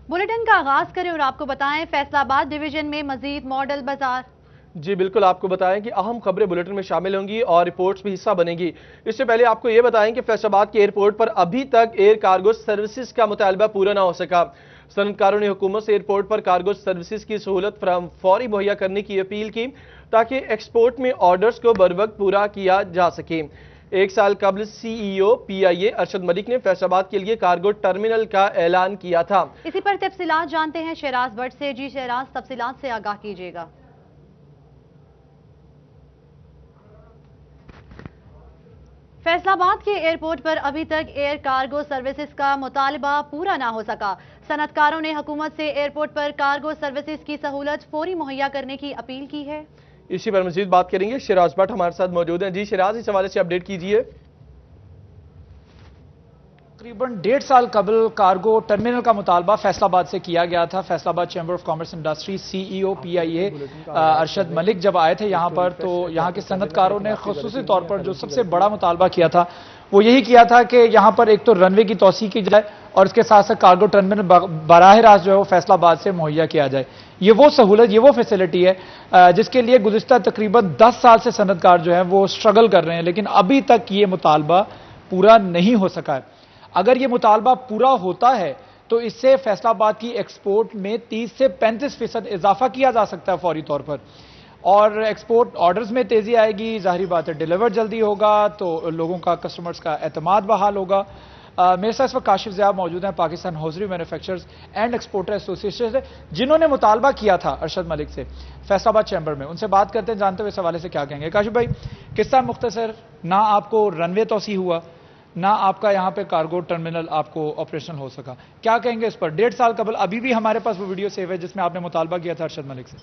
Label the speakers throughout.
Speaker 1: Bulletin का आगाज करें और आपको बताएं फैसलाबाद डिवीजन में मजीद मॉडल बाजार।
Speaker 2: जी बिल्कुल, आपको बताएं कि अहम खबरें बुलेटिन में शामिल होंगी और रिपोर्ट्स भी हिस्सा बनेंगी। इससे पहले आपको यह बताएं कि फैसलाबाद के एयरपोर्ट पर अभी तक एयर कार्गो सर्विसेज का मुतालबा पूरा ना हो सका। सनतकारों ने हुकूमत से एयरपोर्ट पर कार्गो सर्विसेज की सहूलत फौरी मुहैया करने की अपील की ताकि एक्सपोर्ट में ऑर्डर्स को बरवक्त पूरा किया जा सके। एक साल कबल सीईओ पीआईए अरशद मलिक ने फैसलाबाद के लिए कार्गो टर्मिनल का ऐलान किया था।
Speaker 1: इसी पर तफसीलात जानते हैं शहराज भट्ट से। जी शहराज, तफसीलात से आगाह कीजिएगा। फैसलाबाद के एयरपोर्ट पर अभी तक एयर कार्गो सर्विसेज का मुतालबा पूरा ना हो सका। सनतकारों ने हुकूमत से एयरपोर्ट पर कार्गो सर्विसेज की सहूलत फौरी मुहैया करने की अपील की है।
Speaker 2: इसी पर मजीद बात करेंगे, शराज भट्ट हमारे साथ मौजूद हैं। जी शराज, इस हवाले से अपडेट कीजिए।
Speaker 3: तकरीबन 1.5 साल कबल कार्गो टर्मिनल का मुतालबा फैसलाबाद से किया गया था। Faisalabad chamber of commerce industry CEO PIA Arshad Malik जब आए थे यहाँ पर, तो यहाँ के सनतकारों ने खुसूसी तौर पर जो सबसे बड़ा मुतालबा किया था वो यही किया था कि यहाँ पर एक तो रनवे की तोसी की जाए और इसके साथ साथ कार्गो टर्मिनल बराह रास्त जो है वो फैसलाबाद से मुहैया किया जाए। ये वो सहूलत, ये वो फैसिलिटी है जिसके लिए गुज़िश्ता तकरीबन 10 साल से सनतकार जो है वो स्ट्रगल कर रहे हैं, लेकिन अभी तक ये मुतालबा पूरा नहीं हो सका है। अगर ये मुतालबा पूरा होता है तो इससे फैसलाबाद की एक्सपोर्ट में 30 से 35% इजाफा किया जा सकता है फौरी तौर पर, और एक्सपोर्ट ऑर्डर्स में तेजी आएगी। जाहिर बात है डिलीवर जल्दी होगा तो लोगों का, कस्टमर्स का एतमाद बहाल होगा। मेरे साथ इस वक्त काशिफ ज़िया मौजूद हैं, Pakistan hosiery manufacturers and exporter association से, जिन्होंने मुतालबा किया था अरशद मलिक से फैसलाबाद चैम्बर में। उनसे बात करते हैं, जानते हुए इस हवाले से क्या कहेंगे। काशिफ भाई, किस तरह मुख्तसर, ना आपको रनवे तोसी हुआ, ना आपका यहाँ पे कार्गो टर्मिनल आपको ऑपरेशनल हो सका, क्या कहेंगे इस पर? 1.5 साल कबल अभी भी हमारे पास वो वीडियो सेव है जिसमें आपने मुतालबा किया था अरशद मलिक से।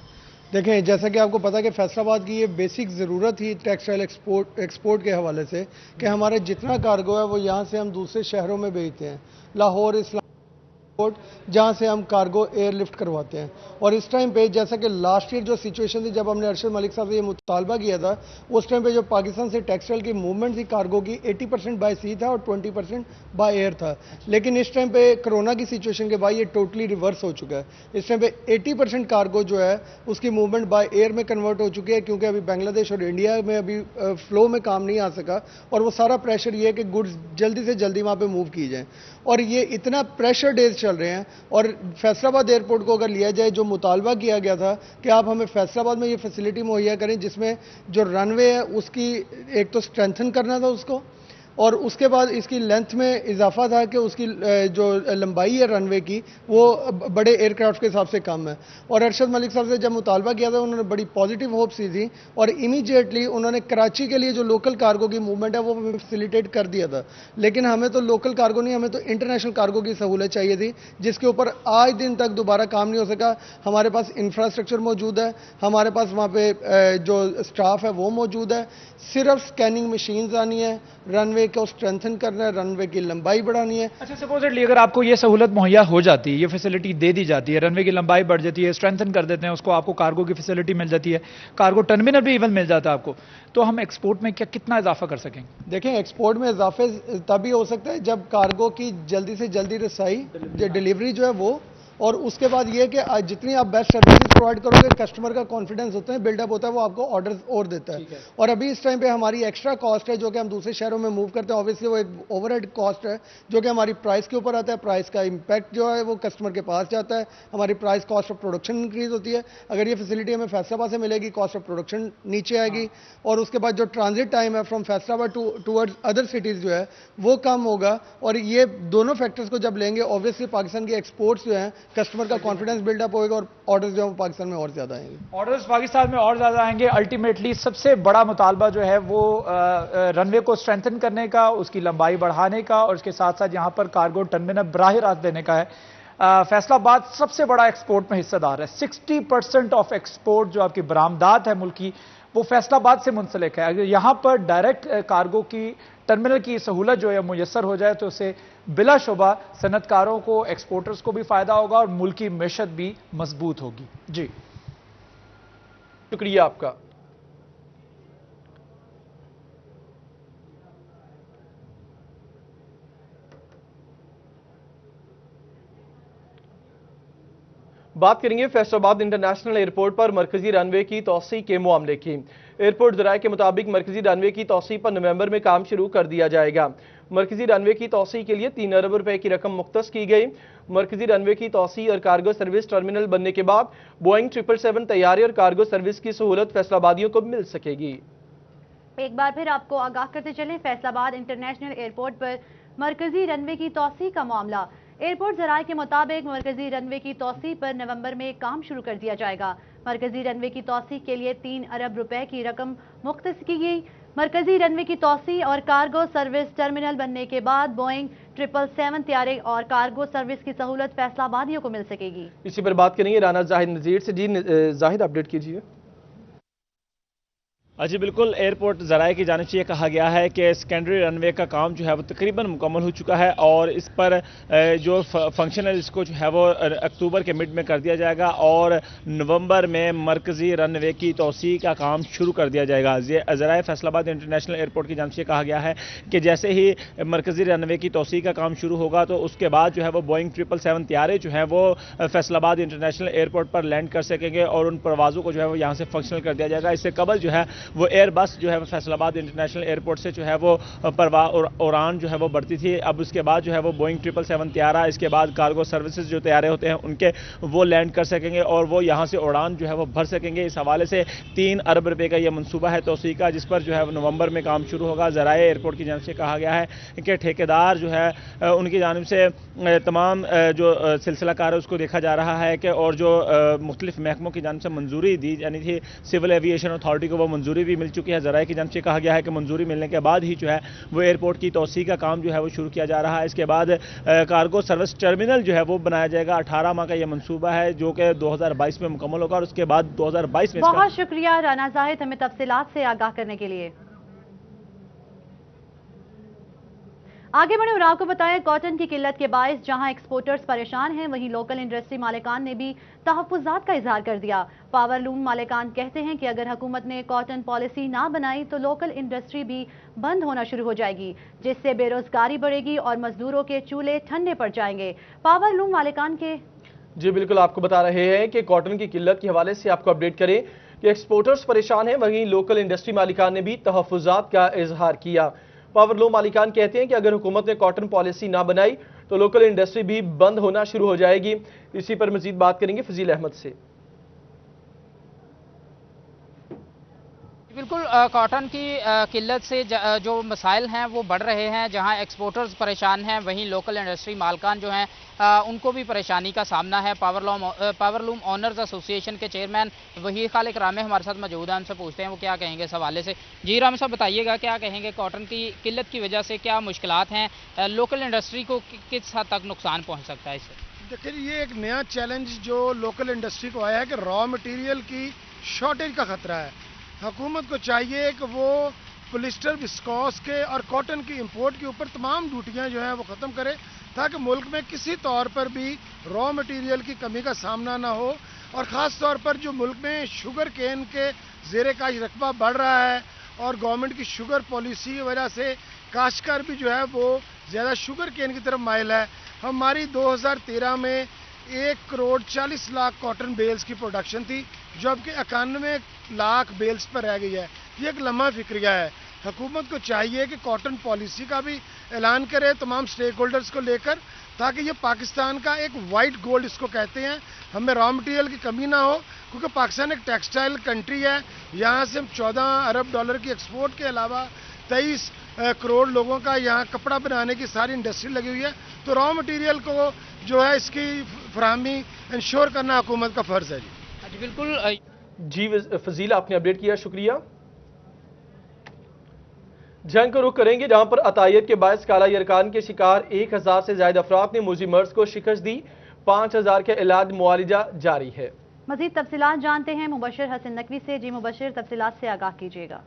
Speaker 4: देखें, जैसा कि आपको पता है कि फैसलाबाद की ये बेसिक ज़रूरत ही टेक्सटाइल एक्सपोर्ट के हवाले से कि हमारे जितना कार्गो है वो यहाँ से हम दूसरे शहरों में भेजते हैं, लाहौर, जहाँ से हम कार्गो एयरलिफ्ट करवाते हैं। और इस टाइम पे जैसा कि लास्ट ईयर जो सिचुएशन थी जब हमने अरशद मलिक साहब से ये मुतालबा किया था, उस टाइम पे जो पाकिस्तान से टेक्सटाइल की मूवमेंट थी कार्गो की 80% बाय सी था और 20% बाय एयर था। लेकिन इस टाइम पे कोरोना की सिचुएशन के बाद ये टोटली रिवर्स हो चुका है। इस टाइम पे 80% कार्गो जो है उसकी मूवमेंट बाय एयर में कन्वर्ट हो चुकी है, क्योंकि अभी बांग्लादेश और इंडिया में अभी फ्लो में काम नहीं आ सका, और वो सारा प्रेशर ये है कि गुड्स जल्दी से जल्दी वहाँ पे मूव की जाए। और ये इतना प्रेशर डेज चल रहे हैं। और फैसलाबाद एयरपोर्ट को अगर लिया जाए, जो मुतालबा किया गया था कि आप हमें फैसलाबाद में ये फैसिलिटी मुहैया करें जिसमें जो रनवे है उसकी एक तो स्ट्रेंथन करना था उसको, और उसके बाद इसकी लेंथ में इजाफा था कि उसकी जो लंबाई है रनवे की वो बड़े एयरक्राफ्ट के हिसाब से कम है। और अरशद मलिक साहब से जब मुतालबा किया था उन्होंने बड़ी पॉजिटिव होप्स दी थी, और इमीडिएटली उन्होंने कराची के लिए जो लोकल कार्गो की मूवमेंट है वो फैसिलिटेट कर दिया था। लेकिन हमें तो लोकल कार्गो नहीं, हमें तो इंटरनेशनल कार्गो की सहूलत चाहिए थी, जिसके ऊपर आज दिन तक दोबारा काम नहीं हो सका। हमारे पास इंफ्रास्ट्रक्चर मौजूद है, हमारे पास वहाँ पे जो स्टाफ है वो मौजूद है, सिर्फ स्कैनिंग मशीन्स आनी है, रनवे को स्ट्रेंथन करना है, रनवे की लंबाई बढ़ानी है।
Speaker 3: अच्छा, सपोजिटली अगर आपको ये सहूलत मुहैया हो जाती है, ये फैसिलिटी दे दी जाती है, रनवे की लंबाई बढ़ जाती है, स्ट्रेंथन कर देते हैं उसको, आपको कार्गो की फैसिलिटी मिल जाती है, कार्गो टर्मिनल भी इवन मिल जाता है आपको, तो हम एक्सपोर्ट में क्या कितना इजाफा कर सकेंगे?
Speaker 4: देखें, एक्सपोर्ट में इजाफे तभी हो सकता है जब कार्गो की जल्दी से जल्दी रसाई, डिलीवरी जो है वो, और उसके बाद ये कि जितनी आप बेस्ट सर्विसेज प्रोवाइड करोगे, कस्टमर का कॉन्फिडेंस होता है, बिल्डअप होता है, वो आपको ऑर्डर्स और देता है। और अभी इस टाइम पे हमारी एक्स्ट्रा कॉस्ट है जो कि हम दूसरे शहरों में मूव करते हैं, ऑब्वियसली वो एक ओवरहेड कॉस्ट है जो कि हमारी प्राइस के ऊपर आता है। प्राइस का इंपैक्ट जो है वो कस्टमर के पास जाता है, हमारी price cost of production increase होती है। अगर ये फैसिलिटी हमें फैसलाबाद से मिलेगी, कॉस्ट ऑफ प्रोडक्शन नीचे आएगी, और उसके बाद जो ट्रांजिट टाइम है from Faisalabad towards other cities जो है वो कम होगा। और ये दोनों फैक्टर्स को जब लेंगे, ऑब्वियसली पाकिस्तान की एक्सपोर्ट्स जो है, कस्टमर का कॉन्फिडेंस बिल्डअप होएगा और ऑर्डर्स जो है पाकिस्तान में और ज्यादा आएंगे।
Speaker 3: ऑर्डर्स पाकिस्तान में और ज्यादा आएंगे। अल्टीमेटली सबसे बड़ा मुतालबा जो है वो रनवे को स्ट्रेंथन करने का, उसकी लंबाई बढ़ाने का, और उसके साथ साथ यहाँ पर कार्गो टर्मिनल बराह रास्त देने का है। फैसलाबाद सबसे बड़ा एक्सपोर्ट में हिस्सेदार है। 60% ऑफ एक्सपोर्ट जो आपकी बरामदात है मुल्क की, वो फैसलाबाद से मुंसलिक है। अगर यहाँ पर डायरेक्ट कार्गो की टर्मिनल की सहूलत जो है मुयसर हो जाए तो उससे बिलाशुबा सनतकारों को, एक्सपोर्टर्स को भी फायदा होगा और मुल्क की मैशत भी मजबूत होगी। जी
Speaker 2: शुक्रिया आपका। बात करेंगे फैसलाबाद इंटरनेशनल एयरपोर्ट पर मरकजी रनवे की तौसी के मामले की। एयरपोर्ट ज़राए के मुताबिक मरकजी रनवे की तौसी पर नवंबर में काम शुरू कर दिया जाएगा। मरकजी रनवे की तौसी के लिए 3 अरब रुपए की रकम मुख्तस की गई। मरकजी रनवे की तौसी और कार्गो सर्विस टर्मिनल बनने के बाद बोइंग 777 तैयारी और कार्गो सर्विस की सहूलत फैसलाबादियों को मिल सकेगी।
Speaker 1: एक बार फिर आपको आगाह करते चलें, फैसलाबाद इंटरनेशनल एयरपोर्ट पर मरकजी रनवे की तौसी का मामला। एयरपोर्ट ज़राए के मुताबिक मरकजी रनवे की तौसी पर नवंबर में काम शुरू कर दिया जाएगा। मरकजी रनवे की तौसी के लिए 3 अरब रुपए की रकम मुख्तस की गई। मरकजी रनवे की तौसी और कार्गो सर्विस टर्मिनल बनने के बाद बोइंग 777 तैयारी और कार्गो सर्विस की सहूलत फैसलाबादियों को मिल सकेगी।
Speaker 2: इसी पर बात करेंगे राना जाहिद नज़ीर से। जी जाहिद, अपडेट कीजिए।
Speaker 5: जी बिल्कुल, एयरपोर्ट ज़राए की जानिब से ये कहा गया है कि सेकेंडरी रनवे का काम जो है वो तकरीबन मुकम्मल हो चुका है और इस पर जो फंक्शन है इसको जो है वो अक्टूबर के मिड में कर दिया जाएगा और नवंबर में मरकज़ी रनवे की तौसी का काम शुरू कर दिया जाएगा। ज़राए फैसलाबाद इंटरनेशनल एयरपोर्ट की जानिब से कहा गया है कि जैसे ही मरकज़ी रनवे की तौसी का काम शुरू होगा तो उसके बाद जो है वो बोइंग 777 तैयारे जो हैं वो फैसलाबाद इंटरनेशनल एयरपोर्ट पर लैंड कर सकेंगे और उन परवाज़ों को जो है वो यहाँ से फंक्शनल कर दिया जाएगा। इससे कबल जो है वो एयर बस जो है फैसलाबाद इंटरनेशनल एयरपोर्ट से जो है वो उड़ान जो है वो बढ़ती थी। अब उसके बाद जो है वो बोइंग 777 तैयारा, इसके बाद कार्गो सर्विसेज जो तैयारे होते हैं उनके वो लैंड कर सकेंगे और वो यहाँ से उड़ान जो है वो भर सकेंगे। इस हवाले से 3 अरब रुपए का ये मनसूबा है तौसी का, जिस पर जो है नवंबर में काम शुरू होगा। ज़राए एयरपोर्ट की जानिब से कहा गया है कि ठेकेदार जो है उनकी जानिब से तमाम जो सिलसिलाकार है उसको देखा जा रहा है कि और जो मुख्तलिफ महकमों की जानिब से मंजूरी दी जानी थी, सिविल एविएशन अथॉरिटी को वो मंजूरी भी मिल चुकी है। ज़राए की जानिब से कहा गया है कि मंजूरी मिलने के बाद ही जो है वो एयरपोर्ट की तौसी का काम जो है वो शुरू किया जा रहा है। इसके बाद कार्गो सर्विस टर्मिनल जो है वो बनाया जाएगा। 18 माह का ये मंसूबा है जो कि 2022 में मुकम्मल होगा और उसके बाद 2022 में।
Speaker 1: बहुत शुक्रिया राना जाहिद हमें तफसीलात से आगाह करने के लिए। आगे बढ़े और आपको बताएं, कॉटन की किल्लत के बायस जहां एक्सपोर्टर्स परेशान हैं, वहीं लोकल इंडस्ट्री मालिकान ने भी तहफ़्फ़ुज़ात का इजहार कर दिया। पावर लूम मालिकान कहते हैं कि अगर हुकूमत ने कॉटन पॉलिसी ना बनाई तो लोकल इंडस्ट्री भी बंद होना शुरू हो जाएगी, जिससे बेरोजगारी बढ़ेगी और मजदूरों के चूल्हे ठंडे पड़ जाएंगे। पावर लूम मालिकान के
Speaker 2: जी बिल्कुल, आपको बता रहे हैं कि कॉटन की किल्लत के हवाले से आपको अपडेट करें कि एक्सपोर्टर्स परेशान हैं, वहीं लोकल इंडस्ट्री मालिकान ने भी तहफ़्फ़ुज़ात का इजहार किया। पावर लूम मालिकान कहते हैं कि अगर हुकूमत ने कॉटन पॉलिसी ना बनाई तो लोकल इंडस्ट्री भी बंद होना शुरू हो जाएगी। इसी पर मजीद बात करेंगे फजील अहमद से।
Speaker 6: बिल्कुल, कॉटन की किल्लत से जो मसाइल हैं वो बढ़ रहे हैं। जहां एक्सपोर्टर्स परेशान हैं वहीं लोकल इंडस्ट्री मालकान जो हैं उनको भी परेशानी का सामना है। पावर लूम ओनर्स एसोसिएशन के चेयरमैन वही खालिक रामे हमारे साथ मौजूद हैं, उनसे पूछते हैं वो क्या कहेंगे इस हवाले से। जी रामे साहब, बताइएगा क्या कहेंगे, कॉटन की किल्लत की वजह से क्या मुश्किलात हैं, लोकल इंडस्ट्री को किस हद तक नुकसान पहुँच सकता है इससे?
Speaker 4: देखिए, ये एक नया चैलेंज जो लोकल इंडस्ट्री को आया है कि रॉ मटेरियल की शॉर्टेज का खतरा है। हुकूमत को चाहिए कि वो पॉलिस्टर, विस्कोस के और कॉटन की इंपोर्ट के ऊपर तमाम ड्यूटियां जो हैं वो ख़त्म करे, ताकि मुल्क में किसी तौर पर भी रॉ मटेरियल की कमी का सामना ना हो। और ख़ास तौर पर जो मुल्क में शुगर केन के ज़ेरे काश रकबा बढ़ रहा है और गवर्नमेंट की शुगर पॉलिसी की वजह से काश्तकार भी जो है वो ज़्यादा शुगर केन की तरफ माइल है। हमारी 2013 में 1 करोड़ 40 लाख कॉटन बेल्स की प्रोडक्शन थी, जो अब के 91 लाख बेल्स पर रह गई है। ये एक लम्हा फिक्रिया है। हुकूमत को चाहिए कि कॉटन पॉलिसी का भी ऐलान करे तमाम स्टेक होल्डर्स को लेकर, ताकि ये पाकिस्तान का एक वाइट गोल्ड इसको कहते हैं, हमें रॉ मटेरियल की कमी ना हो, क्योंकि पाकिस्तान एक टेक्सटाइल कंट्री है। यहाँ से हम 14 अरब डॉलर की एक्सपोर्ट के अलावा 23 करोड़ लोगों का यहाँ कपड़ा बनाने की सारी इंडस्ट्री लगी हुई है। तो रॉ मटेरियल को जो है इसकी फराहमी इंश्योर करना हुकूमत का फ़र्ज़ है। जी
Speaker 6: बिल्कुल
Speaker 2: जी फजील, आपने अपडेट किया, शुक्रिया। जंग को रुख करेंगे जहां पर अतायत के बायस काला यरकान के शिकार 1000 से ज्यादा अफराद ने मूजी मर्ज को शिकस्त दी। 5000 के इलाज मुआलिजा जारी है।
Speaker 1: मजीद तफसीलात जानते हैं मुबशिर हसन नकवी से। जी मुबशिर, तफसीलात से आगाह कीजिएगा।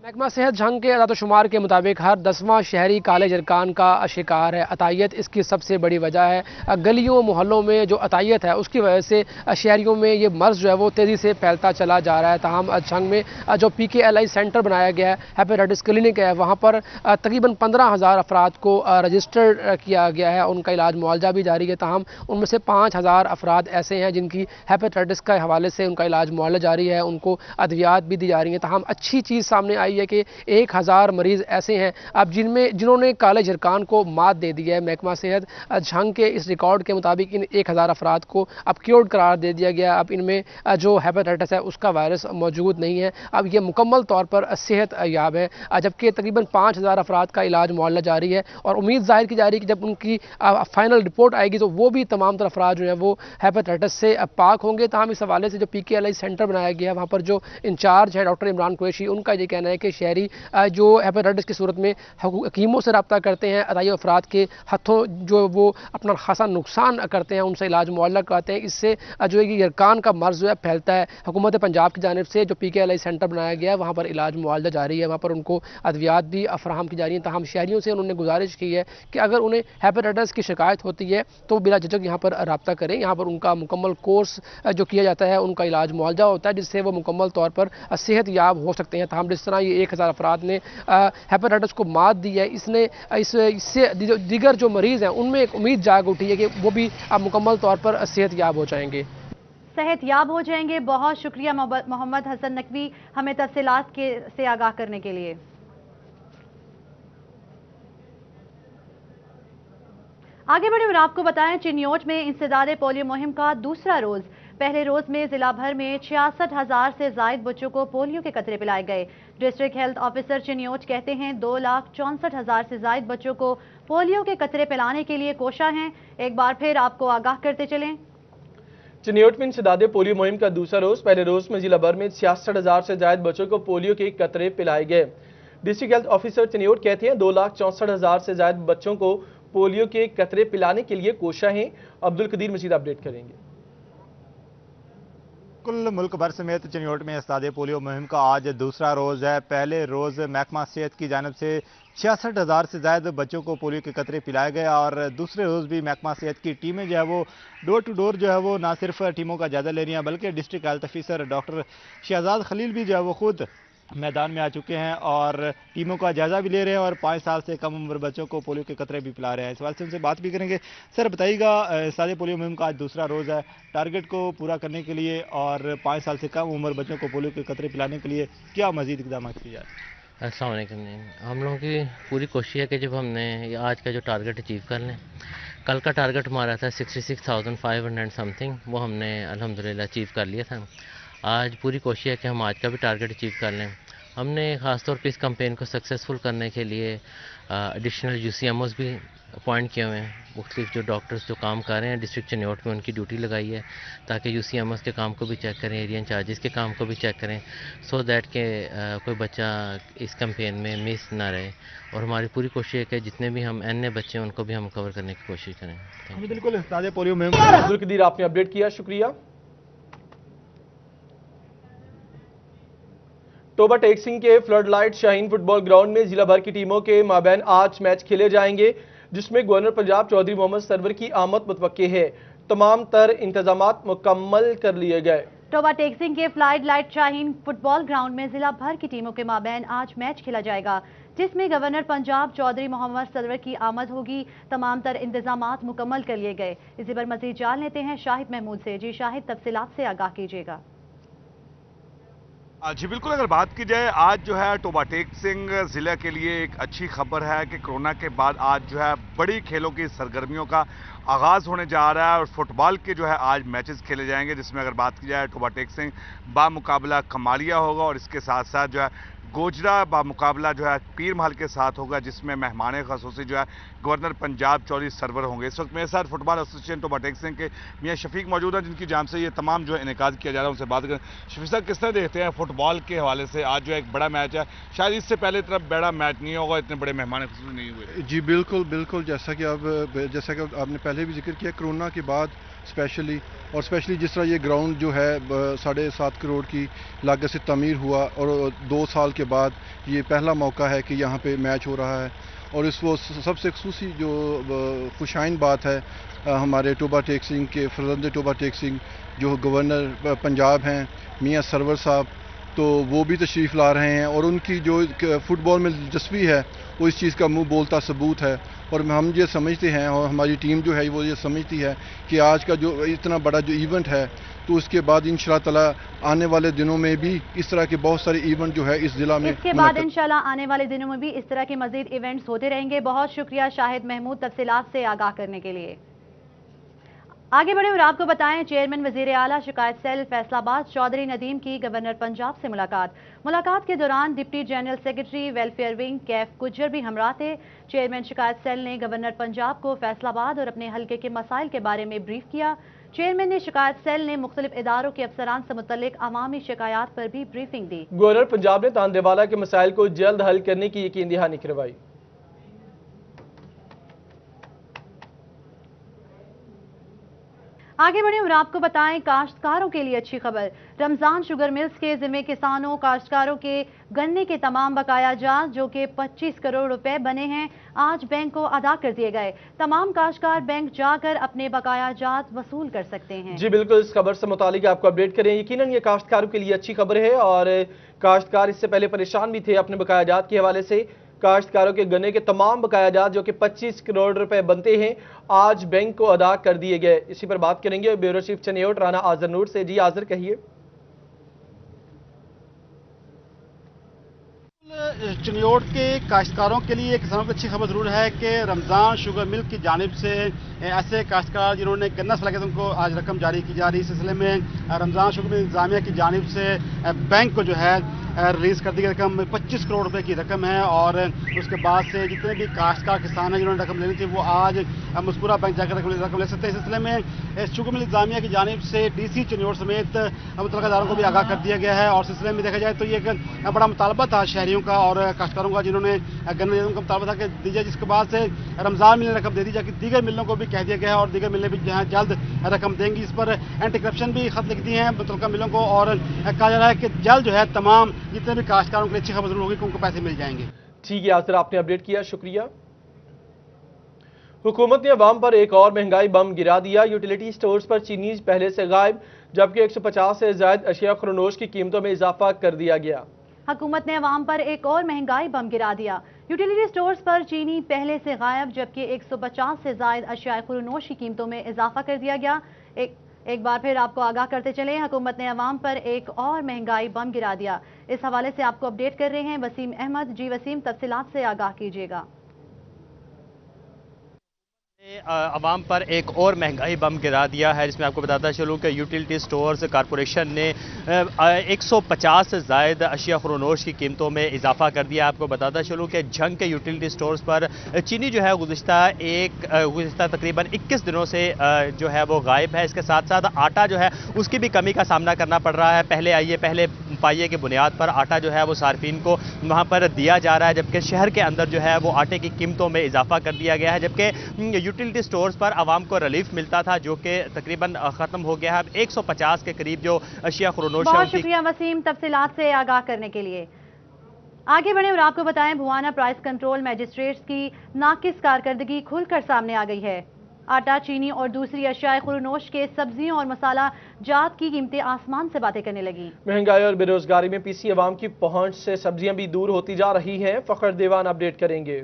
Speaker 7: محکمہ صحت جھنگ کے اعداد و شمار کے مطابق ہر 10واں شہری کالے جرکان کا شکار ہے۔ عطائیت اس کی سب سے بڑی وجہ ہے۔ گلیوں محلوں میں جو عطائیت ہے اس کی وجہ سے شہریوں میں یہ مرض جو ہے وہ تیزی سے پھیلتا چلا جا رہا ہے۔ تاہم جھنگ میں جو PKLI سینٹر بنایا گیا ہے، ہیپیٹائٹس کلینک ہے، وہاں پر تقریباً 15,000 افراد کو رجسٹرڈ کیا گیا ہے، ان کا علاج معالجہ بھی جاری ہے۔ تاہم ان میں سے 5,000 افراد ایسے ہیں جن کی ہیپیٹائٹس کے حوالے سے ان کا علاج معالجہ جاری ہے، ان کو ادویات بھی دی جا رہی ہیں۔ تاہم اچھی چیز سامنے آئی ہے کہ 1,000 مریض ایسے ہیں اب جنہوں نے کالے جرکان کو مات دے دی ہے۔ محکمہ صحت جھنگ کے اس ریکارڈ کے مطابق ان 1,000 افراد کو اب کیورڈ قرار دے دیا گیا۔ اب ان میں جو ہیپیٹائٹس ہے اس کا وائرس موجود نہیں ہے، اب یہ مکمل طور پر صحت یاب ہے، جبکہ تقریباً 5,000 افراد کا علاج معالجہ جاری ہے اور امید ظاہر کی جا رہی ہے کہ جب ان کی فائنل رپورٹ آئے گی تو وہ بھی تمام تر افراد جو ہیں وہ ہیپیٹائٹس سے پاک ہوں گے۔ تاہم اس حوالے سے جو PKLI سینٹر بنایا گیا ہے وہاں پر جو انچارج ہے ڈاکٹر عمران قریشی، ان کا یہ کہنا ہے کہ شہری جو ہیپیٹائٹس کی صورت میں حکیموں سے رابطہ کرتے ہیں، عطائی افراد کے ہاتھوں جو وہ اپنا خاصا نقصان کرتے ہیں، ان سے علاج معالجہ کراتے ہیں، اس سے جو ہے یرکان کا مرض جو ہے پھیلتا ہے۔ حکومت پنجاب کی جانب سے جو PKLI سینٹر بنایا گیا ہے وہاں پر علاج معالجہ جاری ہے، وہاں پر ان کو ادویات بھی فراہم کی جا رہی ہیں۔ تاہم شہریوں سے انہوں نے گزارش کی ہے کہ اگر انہیں ہیپیٹائٹس کی شکایت ہوتی ہے تو بلا جھجک یہاں پر رابطہ کریں، یہاں پر ان کا مکمل کورس جو کیا جاتا ہے، ان کا علاج معالجہ ہوتا ہے جس سے وہ مکمل طور پر صحت یاب ہو سکتے ہیں۔ تاہم جس طرح یہ 1,000 افراد نے ہیپیٹائٹس کو مات دی ہے، اس سے دیگر جو مریض ہیں ان میں ایک امید جاگ اٹھی ہے کہ وہ بھی اب مکمل طور پر صحت یاب ہو جائیں گے۔
Speaker 1: صحت یاب ہو جائیں گے۔ بہت شکریہ محمد حسن نقوی ہمیں تفصیلات سے آگاہ کرنے کے لیے۔ آگے بڑھیں اور آپ کو بتائیں چنیوٹ میں انسداد پولیو مہم کا دوسرا روز۔ پہلے روز میں ضلع بھر میں 66,000 سے زائد بچوں کو پولیو کے قطرے پلائے گئے۔ ڈسٹرکٹ ہیلتھ آفیسر چنیوٹ کہتے ہیں 2,64,000 سے زائد بچوں کو پولیو کے قطرے پلانے کے لیے کوشاں ہیں۔ ایک بار پھر آپ کو آگاہ کرتے چلیں۔
Speaker 2: چنیوٹ میں انسداد پولیو مہم کا دوسرا روز۔ پہلے روز میں ضلع بھر میں 66,000 سے زائد بچوں کو پولیو کے قطرے پلائے گئے۔ ڈسٹرکٹ ہیلتھ آفیسر چنیوٹ کہتے ہیں 2,64,000 سے زائد بچوں کو پولیو کے قطرے پلانے کے لیے کوشاں ہیں۔ عبدالقدیر مزید اپڈیٹ کریں گے۔
Speaker 8: کل ملک بھر سمیت چنیوٹ میں انسداد پولیو مہم کا آج دوسرا روز ہے۔ پہلے روز محکمہ صحت کی جانب سے 66,000 سے زائد بچوں کو پولیو کے قطرے پلائے گئے اور دوسرے روز بھی محکمہ صحت کی ٹیمیں جو ہے وہ ڈور ٹو ڈور جو ہے وہ نہ صرف ٹیموں کا جائزہ لے رہی ہیں بلکہ district health officer doctor Shahzad Khalil بھی جو ہے وہ خود میدان میں آ چکے ہیں اور ٹیموں کا جائزہ بھی لے رہے ہیں اور 5 سال سے کم عمر بچوں کو پولیو کے قطرے بھی پلا رہے ہیں۔ اس حوالے سے ان سے بات بھی کریں گے۔ سر بتائیے گا انسداد پولیو مہم کا آج دوسرا روز ہے، ٹارگٹ کو پورا کرنے کے لیے اور 5 سال سے کم عمر بچوں کو پولیو کے قطرے پلانے کے لیے کیا مزید اقدامات کیے جائیں؟
Speaker 9: السلام علیکم۔ ہم لوگوں کی پوری کوشش ہے کہ جب ہم نے آج کا جو ٹارگٹ اچیو کر لیں، کل کا ٹارگٹ ہمارا تھا 66,500 سم تھنگ، وہ ہم نے الحمدللہ اچیو کر لیا تھا۔ آج پوری کوشش ہے کہ ہم آج کا بھی ٹارگٹ اچیو کر لیں۔ ہم نے خاص طور پہ اس کمپین کو سکسیزفل کرنے کے لیے ایڈیشنل UCMOs بھی اپوائنٹ کیے ہوئے ہیں۔ مختلف جو ڈاکٹرز جو کام کر رہے ہیں ڈسٹرکٹ چنیوٹ میں ان کی ڈیوٹی لگائی ہے تاکہ UCMOs کے کام کو بھی چیک کریں، ایریا انچارجز کے کام کو بھی چیک کریں، سو دیٹ کہ کوئی بچہ اس کمپین میں مس نہ رہے۔ اور ہماری پوری کوشش ہے کہ جتنے بھی ہم NA بچے ہیں ان کو بھی ہم کور کرنے کی کوشش کریں۔
Speaker 8: بالکل انسداد پولیو مہم
Speaker 2: عبدالقدیر آپ نے اپڈیٹ کیا، شکریہ۔ ٹوبا ٹیکسنگ کے فلڈ لائٹ شاہین فٹ بال گراؤنڈ میں ضلع بھر کی ٹیموں کے مابین آج میچ کھیلے جائیں گے جس میں گورنر پنجاب چودھری محمد سرور کی آمد متوقع ہے۔ تمام تر انتظامات مکمل کر لیے گئے۔
Speaker 1: ٹوبا ٹیکسنگ کے فلڈ لائٹ شاہین فٹ بال گراؤنڈ میں ضلع بھر کی ٹیموں کے مابین آج میچ کھیلا جائے گا جس میں گورنر پنجاب چودھری محمد سرور کی آمد ہوگی۔ تمام تر انتظامات مکمل کر لیے گئے۔ اسی پر مزید جان لیتے ہیں شاہد محمود سے۔ جی شاہد، تفصیلات سے آگاہ کیجیے گا۔
Speaker 10: جی بالکل، اگر بات کی جائے آج جو ہے ٹوبا ٹیکسنگ ضلع کے لیے ایک اچھی خبر ہے کہ کورونا کے بعد آج جو ہے بڑی کھیلوں کی سرگرمیوں کا آغاز ہونے جا رہا ہے اور فٹ بال کے جو ہے آج میچز کھیلے جائیں گے جس میں اگر بات کی جائے ٹوبا ٹیکسنگ بامقابلہ کمالیہ ہوگا اور اس کے ساتھ ساتھ جو ہے گوجرا بامقابلہ جو ہے پیر محل کے ساتھ ہوگا جس میں مہمان خصوصی جو ہے گورنر پنجاب چودھری سرور ہوں گے۔ اس وقت میرے ساتھ فٹ بال ایسوسی ایشن ٹوبا ٹیکسنگ کے میاں شفیق موجود ہیں جن کی جانب سے یہ تمام جو ہے انعقاد کیا جا رہا ہے، ان سے بات کریں۔ شفیق صاحب، کس طرح دیکھتے ہیں فٹ بال کے حوالے سے آج جو ایک بڑا میچ ہے، شاید اس سے پہلے اتنا بڑا میچ نہیں ہوگا، اتنے بڑے مہمان خصوصی نہیں ہوئے؟
Speaker 11: جی بالکل بالکل، جیسا کہ آپ نے پہلے بھی ذکر کیا، کرونا کے بعد اسپیشلی جس طرح یہ گراؤنڈ جو ہے 7.5 کروڑ کی لاگت سے تعمیر ہوا اور 2 سال کے بعد یہ پہلا موقع ہے کہ یہاں پہ میچ ہو رہا ہے، اور اس وہ سب سے خصوصی جو خوشائن بات ہے ہمارے ٹوبا ٹیک سنگھ کے فرزند ٹوبا ٹیک سنگھ جو گورنر پنجاب ہیں میاں سرور صاحب، تو وہ بھی تشریف لا رہے ہیں، اور ان کی جو فٹ بال میں دلچسپی ہے وہ اس چیز کا منہ بولتا ثبوت ہے، اور ہم یہ سمجھتے ہیں اور ہماری ٹیم جو ہے وہ یہ سمجھتی ہے کہ آج کا جو اتنا بڑا جو ایونٹ ہے تو اس کے بعد انشاءاللہ تعالی آنے والے دنوں میں بھی اس طرح کے بہت سارے ایونٹ جو ہے اس ضلع میں
Speaker 1: اس کے بعد انشاءاللہ آنے والے دنوں میں بھی اس طرح کے مزید ایونٹس ہوتے رہیں گے۔ بہت شکریہ شاہد محمود تفصیلات سے آگاہ کرنے کے لیے۔ آگے بڑھیں اور آپ کو بتائیں، چیئرمین وزیر اعلیٰ شکایت سیل فیصل آباد چودھری ندیم کی گورنر پنجاب سے ملاقات کے دوران deputy general secretary welfare wing Kaif Gujjar بھی ہمراہ تھے۔ چیئرمین شکایت سیل نے گورنر پنجاب کو فیصل آباد اور اپنے حلقے کے مسائل کے بارے میں بریف کیا۔ چیئرمین نے شکایت سیل نے مختلف اداروں کے افسران سے متعلق عوامی شکایات پر بھی بریفنگ دی۔
Speaker 2: گورنر پنجاب نے تاندیوالا کے مسائل کو جلد حل کرنے کی یقین دہانی کروائی۔
Speaker 1: آگے بڑھیں اور آپ کو بتائیں، کاشتکاروں کے لیے اچھی خبر۔ رمضان شوگر ملز کے ذمہ کسانوں کاشتکاروں کے گنے کے تمام بقایا جات جو کہ 25 کروڑ روپے بنے ہیں آج بینک کو ادا کر دیے گئے۔ تمام کاشتکار بینک جا کر اپنے بقایا جات وصول کر سکتے ہیں۔
Speaker 2: جی بالکل، اس خبر سے متعلق آپ کو اپڈیٹ کریں۔ یقیناً یہ کاشتکاروں کے لیے اچھی خبر ہے، اور کاشتکار اس سے پہلے پریشان بھی تھے اپنے بقایا جات کے حوالے سے۔ کاشتکاروں کے گنے کے تمام بقایا جات جو کہ 25 کروڑ روپے بنتے ہیں آج بینک کو ادا کر دیے گئے۔ اسی پر بات کریں گے بیورو چیف چنیوٹ رانا آذر نور سے۔ جی آذر کہیے۔
Speaker 12: چنیوٹ کے کاشتکاروں کے لیے کسانوں کی اچھی خبر ضرور ہے کہ رمضان شوگر مل کی جانب سے ایسے کاشتکار جنہوں نے گنا سلا کے ان کو آج رقم جاری کی جا رہی ہے، اس سلسلے میں رمضان شوگر مل انتظامیہ کی جانب سے بینک کو جو ہے ریلیز کر دی گئی رقم 25 کروڑ روپے کی رقم ہے، اور اس کے بعد سے جتنے بھی کاشتکار کسان ہیں جنہوں نے رقم لینی تھی وہ آج مذکورہ بینک جا کر رقم لے سکتے ہیں۔ اس سلسلے میں شوگر مل انتظامیہ کی جانب سے ڈی سی چنیوٹ سمیت متعلقہ اداروں کو بھی آگاہ کر دیا گیا ہے، اور سلسلے میں دیکھا جائے تو یہ ایک بڑا مطالبہ تھا شہریوں کا اور کاشتکاروں کا جنہوں نے گنے کا مطالبہ تھا کہ دی جائے، جس کے بعد سے رمضان مل نے رقم دے دی جائے، دیگر ملوں کو بھی کہہ دیا گیا ہے اور دیگر ملیں بھی جلد رقم دیں گی۔ اس پر اینٹی کرپشن بھی خط لکھ دی ہیں متعلقہ ملوں کو، اور کہا جا رہا ہے کہ جلد جو ہے تمام جتنے بھی کاشتکاروں کے لیے اچھی خبر ضرور ہوگی کہ ان کو پیسے مل جائیں گے۔
Speaker 2: ٹھیک ہے آذر، آپ نے اپڈیٹ کیا، شکریہ۔ حکومت نے عوام پر ایک اور مہنگائی بم گرا دیا۔ یوٹیلیٹی سٹورز پر چینی پہلے سے غائب، جبکہ 150 سے زائد اشیاء خورنوش کی قیمتوں میں اضافہ کر دیا گیا۔
Speaker 1: حکومت نے عوام پر ایک اور مہنگائی بم گرا دیا۔ یوٹیلیٹی سٹورز پر چینی پہلے سے غائب، جبکہ 150 سے زائد اشیاء خورنوش کی قیمتوں میں اضافہ کر دیا گیا۔ ایک بار پھر آپ کو آگاہ کرتے چلیں، حکومت نے عوام پر ایک اور مہنگائی بم گرا دیا۔ اس حوالے سے آپ کو اپڈیٹ کر رہے ہیں وسیم احمد۔ جی وسیم، تفصیلات سے آگاہ کیجیے گا۔
Speaker 13: عوام پر ایک اور مہنگائی بم گرا دیا ہے، جس میں آپ کو بتاتا چلوں کہ یوٹیلیٹی سٹورز کارپوریشن نے 150 سے زائد اشیاء خورنوش کی قیمتوں میں اضافہ کر دیا۔ آپ کو بتاتا چلوں کہ جھنگ کے یوٹیلیٹی سٹورز پر چینی جو ہے گزشتہ تقریباً 21 دنوں سے جو ہے وہ غائب ہے۔ اس کے ساتھ ساتھ آٹا جو ہے اس کی بھی کمی کا سامنا کرنا پڑ رہا ہے۔ پہلے پائیے کی بنیاد پر آٹا جو ہے وہ صارفین کو وہاں پر دیا جا رہا ہے، جبکہ شہر کے اندر جو ہے وہ آٹے کی قیمتوں میں اضافہ کر دیا گیا ہے، جبکہ یوٹیلیٹی سٹورز پر عوام کو ریلیف ملتا تھا جو کہ تقریباً ختم ہو گیا ہے۔ اب 150 کے قریب جو اشیاء خورنوش ہے۔
Speaker 1: بہت شکریہ وسیم تفصیلات سے آگاہ کرنے کے لیے۔ آگے بڑھیں اور آپ کو بتائیں، بھوانا پرائس کنٹرول میجسٹریٹس کی ناقص کارکردگی کھل کر سامنے آ گئی ہے۔ آٹا، چینی اور دوسری اشیاء خورنوش کے سبزیوں اور مسالہ جات کی قیمتیں آسمان سے باتیں کرنے لگیں۔
Speaker 2: مہنگائی اور بے روزگاری میں پیسی عوام کی پہنچ سے سبزیاں بھی دور ہوتی جا رہی ہیں۔ فخر دیوان اپڈیٹ کریں گے۔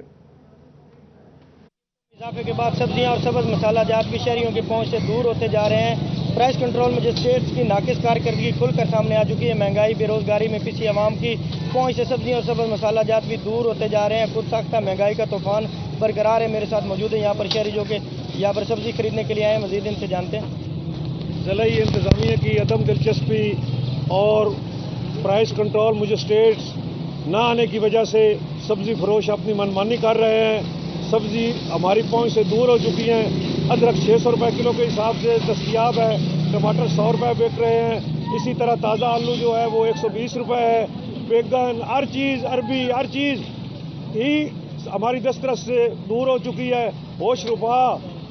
Speaker 14: اضافے کے بعد سبزیاں اور سبز مسالہ جات بھی شہریوں کی پہنچ سے دور ہوتے جا رہے ہیں۔ پرائس کنٹرول میجسٹریٹس کی ناقص کارکردگی کھل کر سامنے آ چکی ہے۔ مہنگائی، بے روزگاری میں پسی عوام کی پہنچ سے سبزیاں اور سبز مسالہ جات بھی دور ہوتے جا رہے ہیں۔ خود ساختہ مہنگائی کا طوفان برقرار ہے۔ میرے ساتھ موجود ہیں یہاں پر شہری جو کہ یہاں پر سبزی خریدنے کے لیے آئے ہیں، مزید ان سے جانتے ہیں۔
Speaker 15: ضلعی انتظامیہ کی عدم دلچسپی اور پرائس کنٹرول میجسٹریٹس نہ آنے کی وجہ سے سبزی فروش اپنی منمانی کر رہے ہیں۔ سبزی ہماری پہنچ سے دور ہو چکی ہیں۔ ادرک 600 روپے کلو کے حساب سے دستیاب ہے، ٹماٹر 100 روپے بک رہے ہیں، اسی طرح تازہ آلو جو ہے وہ 120 روپے ہے۔ بیگن، ہر چیز، عربی، ہر چیز ہی ہماری دسترس سے دور ہو چکی ہے۔ ہوش رفا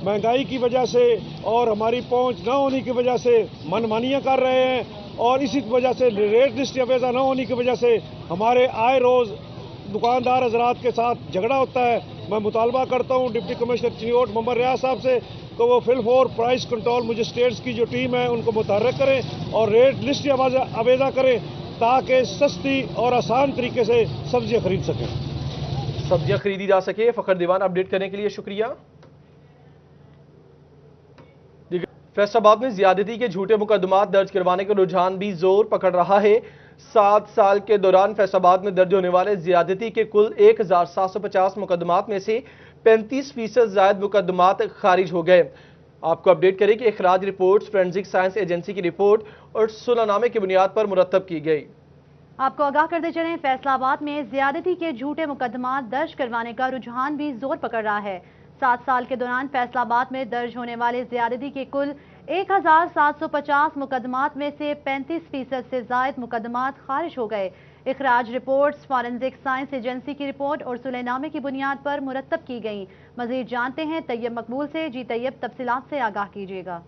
Speaker 15: महंगाई की वजह से और हमारी पहुंच न होने की वजह से मनमानियां कर रहे हैं और इसी वजह से रेट लिस्ट अवेजा न होने की वजह से हमारे आए रोज़ दुकानदार हजरात के साथ झगड़ा होता है। मैं मुतालबा करता हूँ डिप्टी कमिश्नर चिन्योट मोहम्मद रियाज साहब से तो वो फिलफोर प्राइस कंट्रोल मजिस्ट्रेट्स की जो टीम है उनको मुतहर्रिक करें और रेट लिस्ट अवेजा करें ताकि सस्ती और आसान तरीके से सब्जियां खरीद सकें,
Speaker 2: सब्जियां खरीदी जा सके। फखर दीवान अपडेट करने के लिए शुक्रिया। फैसलाबाद में ज्यादती के झूठे मुकदमात दर्ज करवाने का रुझान भी जोर पकड़ रहा है। 7 साल के दौरान फैसलाबाद में दर्ज होने वाले ज्यादती के कुल 1750 मुकदमात में से 35% जायद मुकदमात खारिज हो गए। आपको अपडेट करें कि इखराज रिपोर्ट्स फोरेंसिक साइंस एजेंसी की रिपोर्ट और सुलहनामे की बुनियाद पर मुरतब की गई।
Speaker 1: आपको आगाह करते चलें, फैसलाबाद में ज्यादती के झूठे मुकदमात दर्ज करवाने का रुझान भी जोर पकड़ रहा है। 7 साल के दौरान फैसलाबाद में दर्ज होने वाले ज्यादती के कुल 1750 मुकदमात में से 35% से जायद मुकदमात खारिज हो गए। इखराज रिपोर्ट्स फॉरेंसिक साइंस एजेंसी की रिपोर्ट और सुलहनामे की बुनियाद पर मुरतब की गई। मजीद जानते हैं तैयब मकबूल से। जी तैयब, तफसीलात से आगाह कीजिएगा।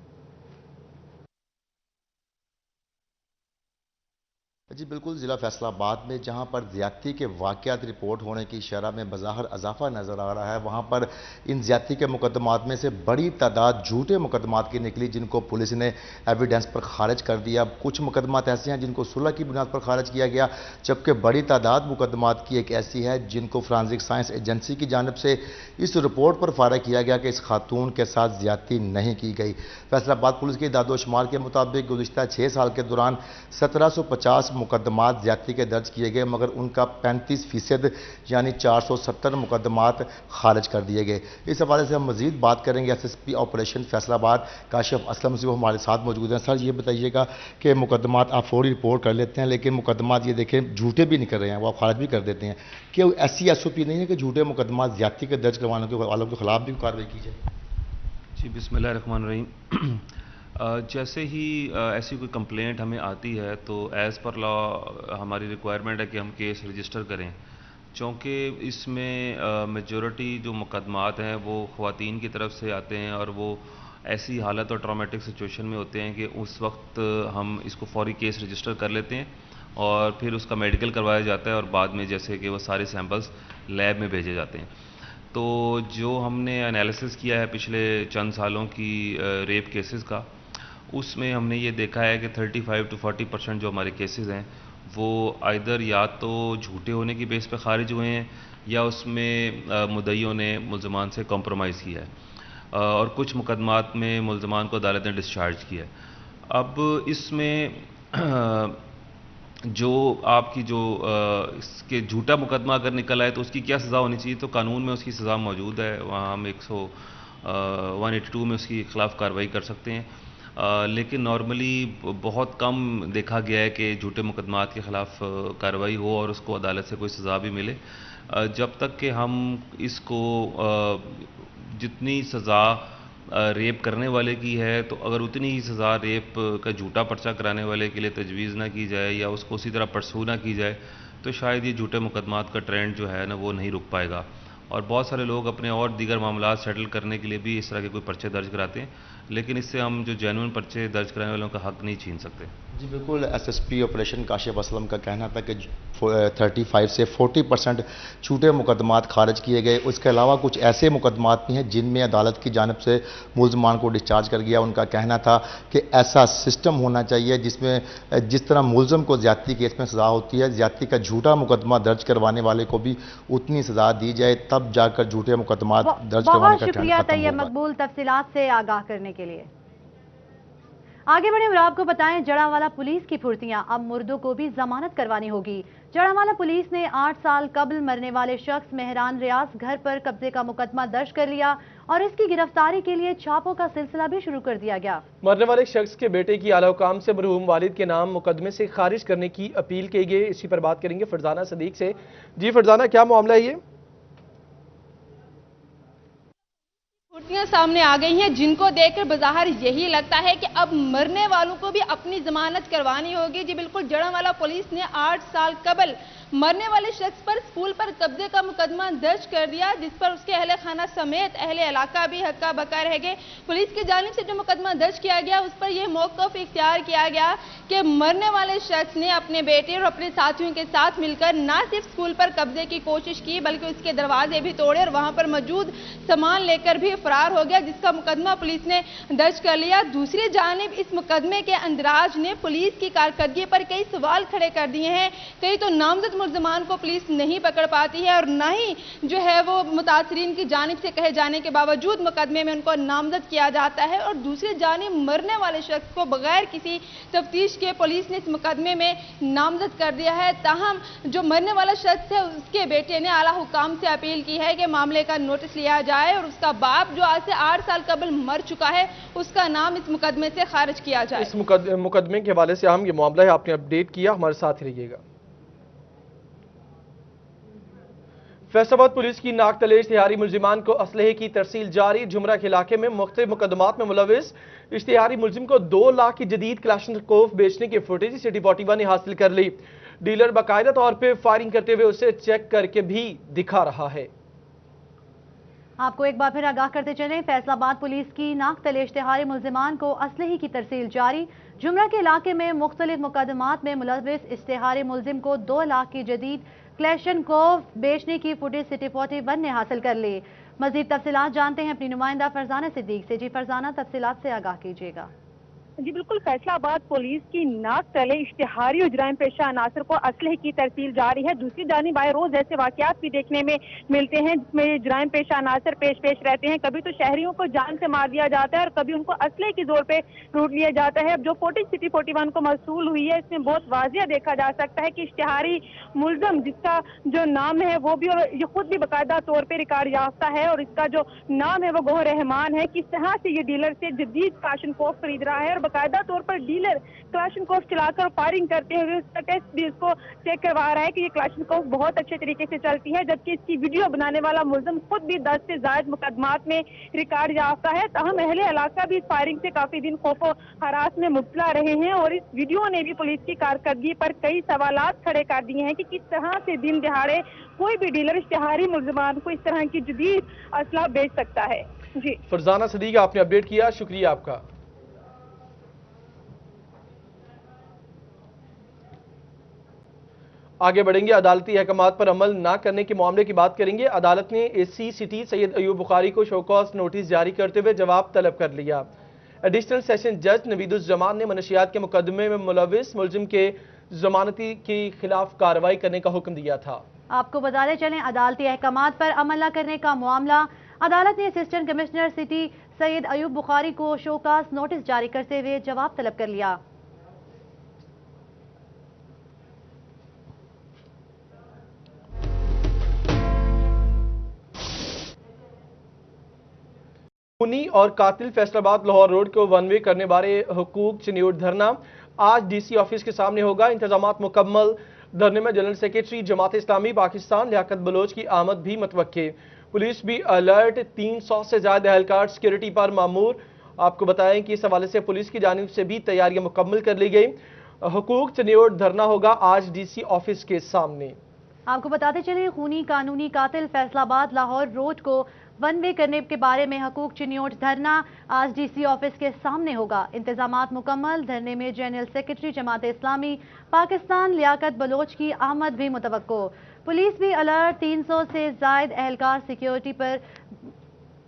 Speaker 16: जी बिल्कुल, ज़िला फैसलाबाद में जहां पर ज़्यादती के वाक़यात रिपोर्ट होने की शरह में बज़ाहिर इजाफा नज़र आ रहा है, वहां पर इन ज़्यादती के मुकदमात में से बड़ी तादाद झूठे मुकदमात की निकली जिनको पुलिस ने एविडेंस पर खारिज कर दिया। कुछ मुकदमात ऐसे हैं जिनको सुलह की बुनियाद पर खारिज किया गया, जबकि बड़ी तादाद मुकदमात की एक ऐसी है जिनको फोरेंसिक साइंस एजेंसी की जानिब से इस रिपोर्ट पर फारिग किया गया कि इस खातून के साथ ज़्यादती नहीं की गई। फैसलाबाद पुलिस के दादोशुमार के मुताबिक गुज़िश्ता 6 साल के दौरान 1750 मुकदमात ज्यादती के दर्ज किए गए, मगर उनका 35% यानी 470 मुकदमात खारिज कर दिए गए। इस हवाले से हम मजीद बात करेंगे SSP ऑपरेशन फैसलाबाद काशिफ असलम से, वो हमारे साथ मौजूद हैं। सर, ये बताइएगा कि मुकदमात आप फौरी रिपोर्ट कर लेते हैं, लेकिन मुकदमात ये देखें झूठे भी निकल रहे हैं, वो आप खारिज भी कर देते हैं। कि ऐसी SOP नहीं है कि झूठे मुकदमात ज्यादती के दर्ज करवाने के वालों के खिलाफ भी कार्रवाई की जाए?
Speaker 17: जी बिस्मिल्लाहिर्रहमानिर्रहीम। जैसे ही ऐसी कोई कंप्लेंट हमें आती है तो एज़ पर लॉ हमारी रिक्वायरमेंट है कि हम केस रजिस्टर करें, चूँकि इसमें मेजॉरिटी जो मुकदमात हैं वो ख़वातीन की तरफ से आते हैं और वो ऐसी हालत और ट्रॉमेटिक सिचुएशन में होते हैं कि उस वक्त हम इसको फौरी केस रजिस्टर कर लेते हैं और फिर उसका मेडिकल करवाया जाता है और बाद में जैसे कि वो सारे सैंपल्स लैब में भेजे जाते हैं। तो जो हमने एनालिसिस किया है पिछले चंद सालों की रेप केसेस का, उसमें हमने ये देखा है कि 35 to 40% जो हमारे केसेस हैं वो आइदर या तो झूठे होने की बेस पे खारिज हुए हैं या उसमें मुद्दईयों ने मुल्ज़मान से कॉम्प्रोमाइज़ किया है और कुछ मुकदमात में मुल्ज़मान को अदालत ने डिस्चार्ज किया है। अब इसमें जो आपकी जो इसके झूठा मुकदमा अगर निकल आए तो उसकी क्या सज़ा होनी चाहिए, तो कानून में उसकी सज़ा मौजूद है, वहाँ हम 182 में उसकी खिलाफ कार्रवाई कर सकते हैं। लेकिन नॉर्मली बहुत कम देखा गया है कि झूठे मुकदमात के ख़िलाफ़ कार्रवाई हो और उसको अदालत से कोई सज़ा भी मिले। जब तक कि हम इसको जितनी सज़ा रेप करने वाले की है तो अगर उतनी ही सज़ा रेप का झूठा पर्चा कराने वाले के लिए तजवीज़ ना की जाए या उसको उसी तरह परसू ना की जाए तो शायद ये झूठे मुकदमात का ट्रेंड जो है ना वो नहीं रुक पाएगा। और बहुत सारे लोग अपने और दीगर मामला सेटल करने के लिए भी इस तरह के कोई पर्चे दर्ज कराते हैं, लेकिन इससे हम जो जेन्युइन पर्चे दर्ज कराने वालों का हक नहीं छीन सकते।
Speaker 16: जी बिल्कुल, SSP ऑपरेशन काशिफ असलम का कहना था कि 35 से 40% झूठे मुकदमात खारिज किए गए। उसके अलावा कुछ ऐसे मुकदमात भी हैं जिनमें अदालत की जानिब से मुल्ज़मान को डिस्चार्ज कर गया। उनका कहना था कि ऐसा सिस्टम होना चाहिए जिसमें जिस तरह मुल्ज़म को ज़्यादती केस में सज़ा होती है, ज़्यादती का झूठा मुकदमा दर्ज करवाने वाले को भी उतनी सज़ा दी जाए, तब जाकर झूठे मुकदमात दर्ज करवाने का ट्रेंड खत्म होगा।
Speaker 1: मकबूल तफसीलात से आगाह करने के लिए। आगे बढ़े और आपको बताएं, जड़ावाला पुलिस की फुर्तियां, अब मुर्दों को भी जमानत करवानी होगी। जड़ावाला पुलिस ने 8 साल कबल मरने वाले शख्स मेहरान रियाज घर पर कब्जे का मुकदमा दर्ज कर लिया और इसकी गिरफ्तारी के लिए छापों का सिलसिला भी शुरू कर दिया गया।
Speaker 2: मरने वाले शख्स के बेटे की आला हुकाम से मरहूम वालिद के नाम मुकदमे से खारिज करने की अपील की गई। इसी पर बात करेंगे फरजाना सदीक से। जी फरजाना, क्या मामला है ये?
Speaker 18: सामने आ गई हैं जिनको देखकर बाहर यही लगता है कि अब मरने वालों को भी अपनी जमानत करवानी होगी। जी बिल्कुल, जड़ावाला पुलिस ने 8 साल कबल मरने वाले शख्स पर स्कूल पर कब्जे का मुकदमा दर्ज कर दिया, जिस पर उसके अहले खाना समेत अहले इलाका भी हक्का बक्का रह गए। पुलिस की जानिब से जो मुकदमा दर्ज किया गया उस पर यह मौक़िफ़ इख्तियार किया गया कि मरने वाले शख्स ने अपने बेटे और अपने साथियों के साथ मिलकर न सिर्फ स्कूल पर कब्जे की कोशिश की बल्कि उसके दरवाजे भी तोड़े और वहां पर मौजूद सामान लेकर भी फरार हो गया, जिसका मुकदमा पुलिस ने दर्ज कर लिया। दूसरी जानिब इस मुकदमे के अंदराज ने पुलिस की कारकर्दगी पर कई सवाल खड़े कर दिए हैं। कई तो नामजद मुल्ज़िमान को पुलिस नहीं पकड़ पाती है और न ही जो है वो मुतासरीन की जानिब से कहे जाने के बावजूद मुकदमे में उनको नामजद किया जाता है, और दूसरी जानिब मरने वाले शख्स को बगैर किसी तफ्तीश के पुलिस ने इस मुकदमे में नामजद कर दिया है। ताहम जो मरने वाला शख्स है उसके बेटे ने आला हुकाम से अपील की है कि मामले का नोटिस लिया जाए और उसका बाप जो आज से 8 साल कबल मर चुका है उसका नाम इस मुकदमे से खारिज किया जाए।
Speaker 2: इस मुकदमे के हवाले से हम ये मामला है, आपने अपडेट किया, हमारे साथ ही रहिएगा। फैसलाबाद पुलिस की नाकतले इश्तिहारी मुल्जिमान को असलहे की तरसील जारी। जुमरा के इलाके में मुख्तलिफ मुकदमात में मुलविस इश्तिहारी मुल्जिम को 2 लाख की जदीद क्लाशनकोफ बेचने की फुटेज सिटी 41 ने हासिल कर ली। डीलर बाकायदा तौर पर फायरिंग करते हुए उसे चेक करके भी दिखा रहा है।
Speaker 1: आपको एक बार फिर आगाह करते चलें, फैसलाबाद पुलिस की नाकतले इश्तिहारी मुल्जिमान को असलहे की तरसील जारी। जुमरा के इलाके में मुख्तलिफ मुकदमात में मुलविस इश्तिहारी मुल्जिम को 2 लाख की जदीद क्लैशनकोफ बेचने की फुटेज सिटी 41 ने हासिल कर ली। मजीद तफसीलात जानते हैं अपनी नुमाइंदा फरजाना सिद्दीक से। जी फरजाना, तफसीलात से आगाह कीजिएगा।
Speaker 19: जी बिल्कुल, फैसलाबाद पुलिस की नाक तले इश्तिहारी और जुराइम पेशा अनासर को असलहे की तरसील जारी है। दूसरी जानिब आए रोज ऐसे वाकयात भी देखने में मिलते हैं जिसमें जुराइम पेशा अनासर पेश रहते हैं। कभी तो शहरियों को जान से मार दिया जाता है और कभी उनको असलहे की जोर पे लूट लिया जाता है। अब जो फुटेज सिटी 41 को मौसूल हुई है इसमें बहुत वाजिया देखा जा सकता है कि इश्तिहारी मुल्ज़िम जिसका जो नाम है वो भी, और ये खुद भी बाकायदा तौर पर रिकॉर्ड याफ्ता है और इसका जो नाम है वो गोह रहमान है, किस तरह से ये डीलर से जदीद क्लाशनकोफ खरीद रहा है और बाकायदा तौर पर डीलर क्लाशनकोफ चलाकर फायरिंग करते हुए इसका टेस्ट भी इसको चेक करवा रहा है कि ये क्लाशनकोफ बहुत अच्छे तरीके से चलती है, जबकि इसकी वीडियो बनाने वाला मुल्ज़िम खुद भी 10 से ज्यादा मुकदमात में रिकॉर्ड याफ्ता है। ताहम अहले इलाका भी इस फायरिंग से काफी दिन खौफो हरास में मुब्तला रहे हैं और इस वीडियो ने भी पुलिस की कारकर्दगी पर कई सवालात खड़े कर दिए हैं कि किस तरह से दिन दिहाड़े कोई भी डीलर इश्तिहारी मुल्ज़िमान को इस तरह की जदीद असला बेच सकता है। जी
Speaker 2: फरजाना सदीक, आपने अपडेट किया, शुक्रिया आपका। आगे बढ़ेंगे, अदालती अहकामात पर अमल न करने के मामले की बात करेंगे। अदालत ने एसी सिटी सैयद अयूब बुखारी को शोकॉज नोटिस जारी करते हुए जवाब तलब कर लिया। एडिशनल सेशन जज नवीदुज़्ज़मान ने मनशियात के मुकदमे में मुलविस मुल्जिम के जमानती के खिलाफ कार्रवाई करने का हुक्म दिया था।
Speaker 1: आपको बताते चलें, अदालती अहकामात पर अमल न करने का मामला, अदालत ने assistant commissioner city Syed Ayub Bukhari को शोकॉज नोटिस जारी करते हुए जवाब तलब कर लिया।
Speaker 2: खूनी और कातिल फैसलाबाद लाहौर रोड को वन वे करने बारे हुकूक चनियोट धरना आज डीसी ऑफिस के सामने होगा। इंतजामात मुकम्मल। धरने में general secretary Jamaat Islami Pakistan Liaquat Bloch की आमद भी मतवक्के। पुलिस भी अलर्ट, 300 से ज्यादा एहलकार सिक्योरिटी पर मामूर। आपको बताएं कि इस हवाले से पुलिस की जानिब से भी तैयारियां मुकम्मल कर ली गई। हुकूक चनियोट धरना होगा आज डीसी ऑफिस के सामने।
Speaker 1: आपको बताते चले, खूनी कानूनी कातिल फैसलाबाद लाहौर रोड को वन वे करने के बारे में हकूक चनियोट धरना आज डीसी ऑफिस के सामने होगा। इंतजामात मुकम्मल। धरने में general secretary Jamaat Islami Pakistan Liaquat Bloch की आमद भी मुतवक्को। पुलिस भी अलर्ट, 300 से ज्यादा एहलकार सिक्योरिटी पर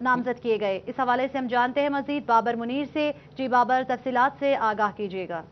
Speaker 1: नामजद किए गए। इस हवाले से हम जानते हैं मजीद बाबर मुनीर से। जी बाबर, तफसीलात से आगाह कीजिएगा।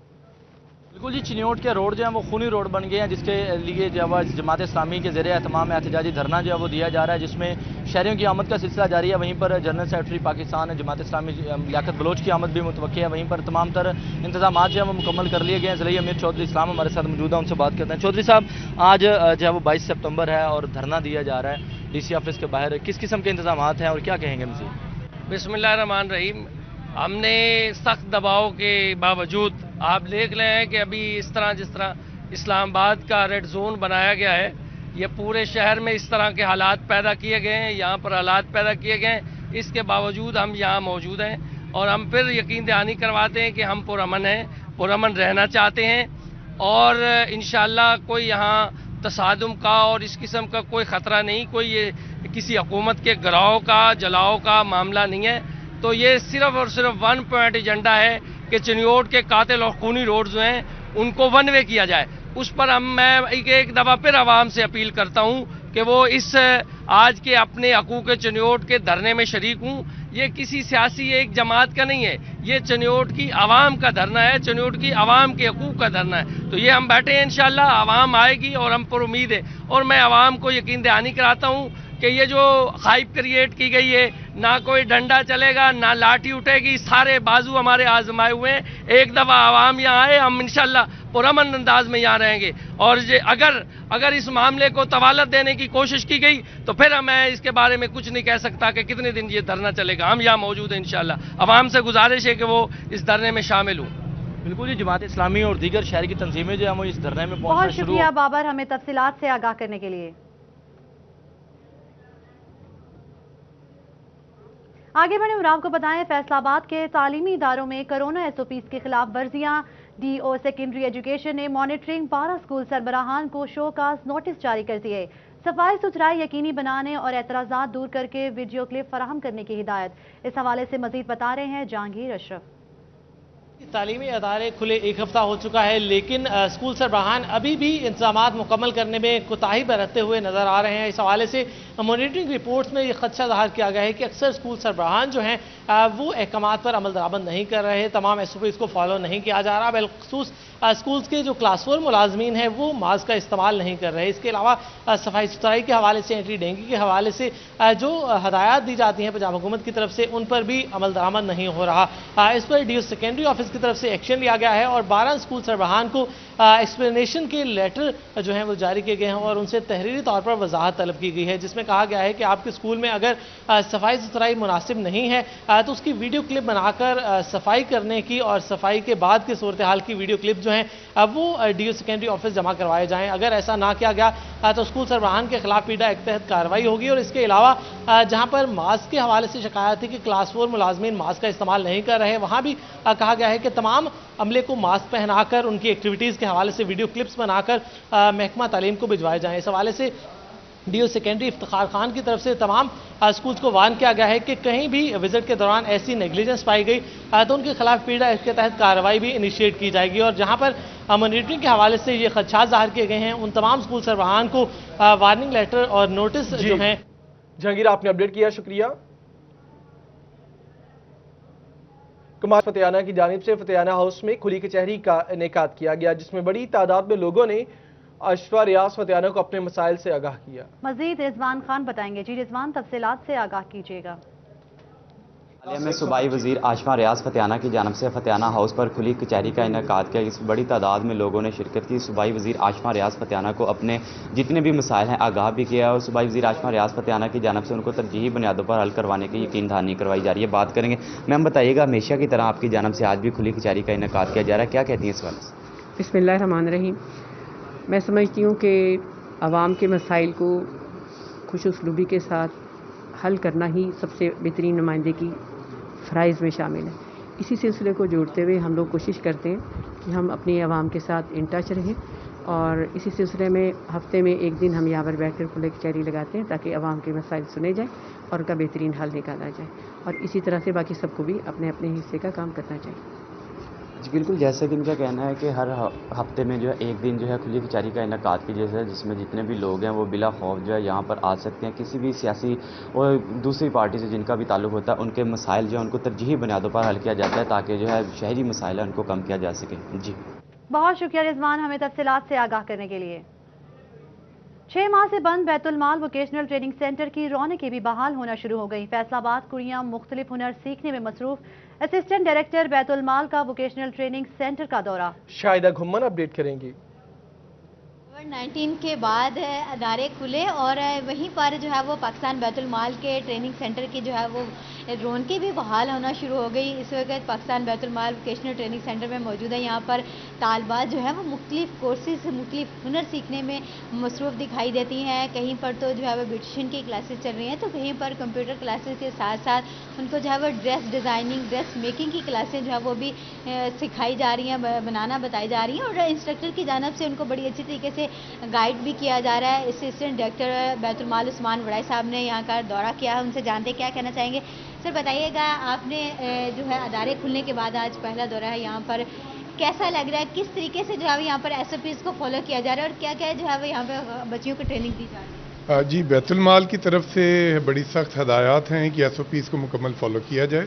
Speaker 3: बिल्कुल जी, चिनियोट के रोड जो है वो खूनी रोड बन गए हैं, जिसके लिए जो है जमात इस्लामी के ज़रिए एहतमाम एहतजाजी धरना जो है वो दिया जा रहा है, जिसमें शहरियों की आमद का सिलसिला जारी है। वहीं पर general secretary Pakistan Jamaat Islami Liaquat Bloch की आमद भी मुतवक्की है। वहीं पर तमाम तर इंतजाम जो है वो मुकम्मल कर लिए गए हैं। ज़िले अमीर चौधरी इस्लाम हमारे साथ मौजूद है, उनसे बात करते हैं। चौधरी साहब, आज जो है वो 22 सितंबर है और धरना दिया जा रहा है डीसी ऑफिस के बाहर, किस किस्म के इंतजाम हैं और क्या कहेंगे मज़ीद?
Speaker 20: बिस्मिल्लाहिर्रहमानिर्रहीम। हमने सख्त दबाव के बावजूद आप देख रहे हैं कि अभी इस तरह जिस तरह इस्लामाबाद का रेड जोन बनाया गया है, ये पूरे शहर में इस तरह के हालात पैदा किए गए हैं, यहाँ पर हालात पैदा किए गए हैं। इसके बावजूद हम यहाँ मौजूद हैं और हम फिर यकीन दहानी करवाते हैं कि हम पुरअमन हैं, पुरअमन रहना चाहते हैं और इंशाअल्लाह कोई यहाँ تصادم کا اور اس قسم کا کوئی خطرہ نہیں، کوئی یہ کسی حکومت کے گراؤ کا جلاؤ کا معاملہ نہیں ہے. تو یہ صرف اور صرف ون پوائنٹ ایجنڈا ہے کہ چنیوٹ کے قاتل اور خونی روڈز ہیں ان کو ون وے کیا جائے. اس پر میں ایک دفعہ پھر عوام سے اپیل کرتا ہوں کہ وہ اس آج کے اپنے حقوق چنیوٹ کے دھرنے میں شریک ہوں. یہ کسی سیاسی ایک جماعت کا نہیں ہے، یہ چنیوٹ کی عوام کا دھرنا ہے، چنیوٹ کی عوام کے حقوق کا دھرنا ہے. تو یہ ہم بیٹھے ہیں، انشاءاللہ عوام آئے گی اور ہم پر امید ہے. اور میں عوام کو یقین دہانی کراتا ہوں کہ یہ جو ہائپ کریٹ کی گئی ہے، نہ کوئی ڈنڈا چلے گا نہ لاٹھی اٹھے گی، سارے بازو ہمارے آزمائے ہوئے ہیں. ایک دفعہ عوام یہاں آئے، ہم انشاءاللہ پرامن انداز میں یہاں رہیں گے. اور اگر اس معاملے کو طوالت دینے کی کوشش کی گئی تو پھر میں اس کے بارے میں کچھ نہیں کہہ سکتا کہ کتنے دن یہ دھرنا چلے گا. ہم یہاں موجود ہیں انشاءاللہ. عوام سے گزارش ہے کہ وہ اس دھرنے میں شامل ہوں.
Speaker 13: بالکل جی، جماعت اسلامی اور دیگر شہر کی تنظیمیں جو ہیں وہ اس دھرنے میں پہنچنا
Speaker 1: بہت
Speaker 13: شروع.
Speaker 1: شکریہ بابر ہمیں تفصیلات سے آگاہ کرنے کے لیے. آگے بڑھیں اور آپ کو بتائیں فیصل آباد کے تعلیمی اداروں میں کرونا SOPs کے خلاف ورزیاں. DO سیکنڈری ایجوکیشن نے مانیٹرنگ 12 اسکول سربراہان کو شو کاز نوٹس جاری کر دیے. صفائی ستھرائی یقینی بنانے اور اعتراضات دور کر کے ویڈیو کلپ فراہم کرنے کی ہدایت. اس حوالے سے مزید بتا رہے ہیں جہانگیر اشرف.
Speaker 21: تعلیمی ادارے کھلے ایک ہفتہ ہو چکا ہے، لیکن اسکول سربراہان ابھی بھی انتظامات مکمل کرنے میں کوتاہی برتتے ہوئے نظر آ رہے ہیں. اس حوالے سے مانیٹرنگ رپورٹس میں یہ خدشہ ظاہر کیا گیا ہے کہ اکثر اسکول سربراہان جو ہیں وہ احکامات پر عمل درآمد نہیں کر رہے، تمام SOPs کو فالو نہیں کیا جا رہا. بالخصوص اسکولز کے جو کلاس 4 ملازمین ہیں وہ ماسک کا استعمال نہیں کر رہے. اس کے علاوہ صفائی ستھرائی کے حوالے سے، اینٹی ڈینگی کے حوالے سے جو ہدایات دی جاتی ہیں پنجاب حکومت کی طرف سے ان پر بھی عمل درآمد نہیں ہو رہا. اس پر DO سیکنڈری آفس کی طرف سے ایکشن لیا گیا ہے اور 12 اسکول سربراہان کو ایکسپلینیشن کے لیٹر جو ہیں وہ جاری کیے گئے ہیں اور ان سے تحریری طور پر وضاحت طلب کی گئی ہے، جس میں کہا گیا ہے کہ آپ کے اسکول میں اگر صفائی ستھرائی مناسب نہیں ہے تو اس کی ویڈیو کلپ بنا کر صفائی کرنے کی اور صفائی کے بعد کی صورتحال کی ویڈیو کلپ جو ہیں وہ DO سیکنڈری آفس جمع کروائے جائیں. اگر ایسا نہ کیا گیا تو اسکول سربراہان کے خلاف پیڈا ایکٹ تحت کارروائی ہوگی. اور اس کے علاوہ جہاں پر ماسک کے حوالے سے شکایت تھی کہ کلاس 4 ملازمین ماسک کا استعمال نہیں کر رہے، وہاں بھی کہا گیا ہے کہ تمام عملے کو ماسک پہنا کر ان کی ایکٹیویٹیز کے حوالے سے ویڈیو کلپس بنا کر محکمہ تعلیم کو بھجوائے جائیں. اس حوالے سے DO سیکنڈری افتخار خان کی طرف سے تمام اسکولز کو وارن کیا گیا ہے کہ کہیں بھی وزٹ کے دوران ایسی نیگلیجنس پائی گئی تو ان کے خلاف پیڈا ایکٹ کے تحت کارروائی بھی انیشیٹ کی جائے گی. اور جہاں پر مانیٹرنگ کے حوالے سے یہ خدشات ظاہر کیے گئے ہیں ان تمام اسکول سربراہان کو وارننگ لیٹر اور نوٹس جو ہیں.
Speaker 2: جہانگیر آپ نے اپڈیٹ کیا، شکریہ. کمار فتیانہ کی جانب سے فتیانہ ہاؤس میں کھلی کچہری کا انعقاد کیا گیا، جس میں بڑی تعداد میں لوگوں نے اشفا ریاض فتیانہ کو اپنے مسائل سے آگاہ کیا.
Speaker 1: مزید رضوان خان بتائیں گے. جی رضوان، تفصیلات سے آگاہ کیجیے گا.
Speaker 22: حالیہ میں صوبائی وزیر آشفا ریاض فتیانہ کی جانب سے فتیانہ ہاؤس پر کھلی کچہری کا انعقاد کیا. اس بڑی تعداد میں لوگوں نے شرکت کی. صوبائی وزیر آشفا ریاض فتیانہ کو اپنے جتنے بھی مسائل ہیں آگاہ بھی کیا اور صوبائی وزیر آشفا ریاض فتیانہ کی جانب سے ان کو ترجیحی بنیادوں پر حل کروانے کی یقین دہانی کروائی جا رہی ہے. بات کریں گے میم، بتائیے گا ہمیشہ کی طرح آپ کی جانب سے آج بھی کھلی کچہری کا انعقاد کیا جا رہا ہے، کیا کہتی ہیں اس والے سے؟
Speaker 23: بسم اللہ الرحمن الرحیم. میں سمجھتی ہوں کہ عوام کے مسائل کو خوش اسلوبی کے ساتھ حل کرنا ہی سب سے بہترین نمائندے کی فرائض میں شامل ہے. اسی سلسلے کو جوڑتے ہوئے ہم لوگ کوشش کرتے ہیں کہ ہم اپنی عوام کے ساتھ ان ٹچ رہیں اور اسی سلسلے میں ہفتے میں ایک دن ہم یہاں پر بیٹھ کر کھلے کچہری لگاتے ہیں تاکہ عوام کے مسائل سنے جائیں اور ان کا بہترین حل نکالا جائے. اور اسی طرح سے باقی سب کو بھی اپنے اپنے حصے کا کام کرنا چاہیے.
Speaker 22: جی بالکل، جیسا کہ ان کا کہنا ہے کہ ہر ہفتے میں جو ہے ایک دن جو ہے کھلی کچہری کا انعقاد کی جیسا ہے، جس میں جتنے بھی لوگ ہیں وہ بلا خوف جو ہے یہاں پر آ سکتے ہیں. کسی بھی سیاسی اور دوسری پارٹی سے جن کا بھی تعلق ہوتا ہے ان کے مسائل جو ہیں ان کو ترجیحی بنیادوں پر حل کیا جاتا ہے تاکہ جو ہے شہری مسائل ہیں ان کو کم کیا جا سکے. جی
Speaker 1: بہت شکریہ رضوان ہمیں تفصیلات سے آگاہ کرنے کے لیے. 6 ماہ سے بند بیت المال ووکیشنل ٹریننگ سینٹر کی رونقیں بھی بحال ہونا شروع ہو گئی. فیصل آباد کڑیاں مختلف ہنر سیکھنے میں مصروف. اسسٹنٹ ڈائریکٹر بیت المال کا ووکیشنل ٹریننگ سینٹر کا دورہ.
Speaker 2: شاہدہ گھمن اپڈیٹ کریں گی.
Speaker 24: کووڈ-19 کے بعد ادارے کھلے اور وہیں پر جو ہے وہ پاکستان بیت المال کے ٹریننگ سینٹر کی جو ہے وہ रौनकें भी बहाल होना शुरू हो गई। इस वक्त पाकिस्तान बैतुल माल वोकेशनल ट्रेनिंग सेंटर में मौजूद है। यहाँ पर तालबात जो है वो मुख्तलिफ कोर्सेज से मुख्तलिफ हुनर सीखने में मसरूफ़ दिखाई देती हैं। कहीं पर तो जो है वो ब्यूटिशियन की क्लासेस चल रही हैं, तो कहीं पर कंप्यूटर क्लासेस के साथ साथ उनको जो है वो ड्रेस डिज़ाइनिंग, ड्रेस मेकिंग की क्लासें जो है वो भी सिखाई जा रही हैं, बनाना बताई जा रही हैं। और इंस्ट्रक्टर की जानिब से उनको बड़ी अच्छी तरीके से गाइड भी किया जा रहा है। असिस्टेंट डायरेक्टर बैतुल माल उस्मान वड़ाई साहब ने यहाँ का दौरा किया है, उनसे जानते क्या कहना चाहेंगे। सर बताइएगा, आपने जो है अदारे खुलने के बाद आज पहला दौरा है यहाँ पर, कैसा लग रहा है, किस तरीके से जो है यहाँ पर SOPs को फॉलो किया जा रहा है और क्या क्या जो है वो यहाँ पे बच्चियों को ट्रेनिंग दी जा रही है?
Speaker 4: जी, बैतुल माल की तरफ से बड़ी सख्त हदायत हैं कि SOPs को मुकम्मल फॉलो किया जाए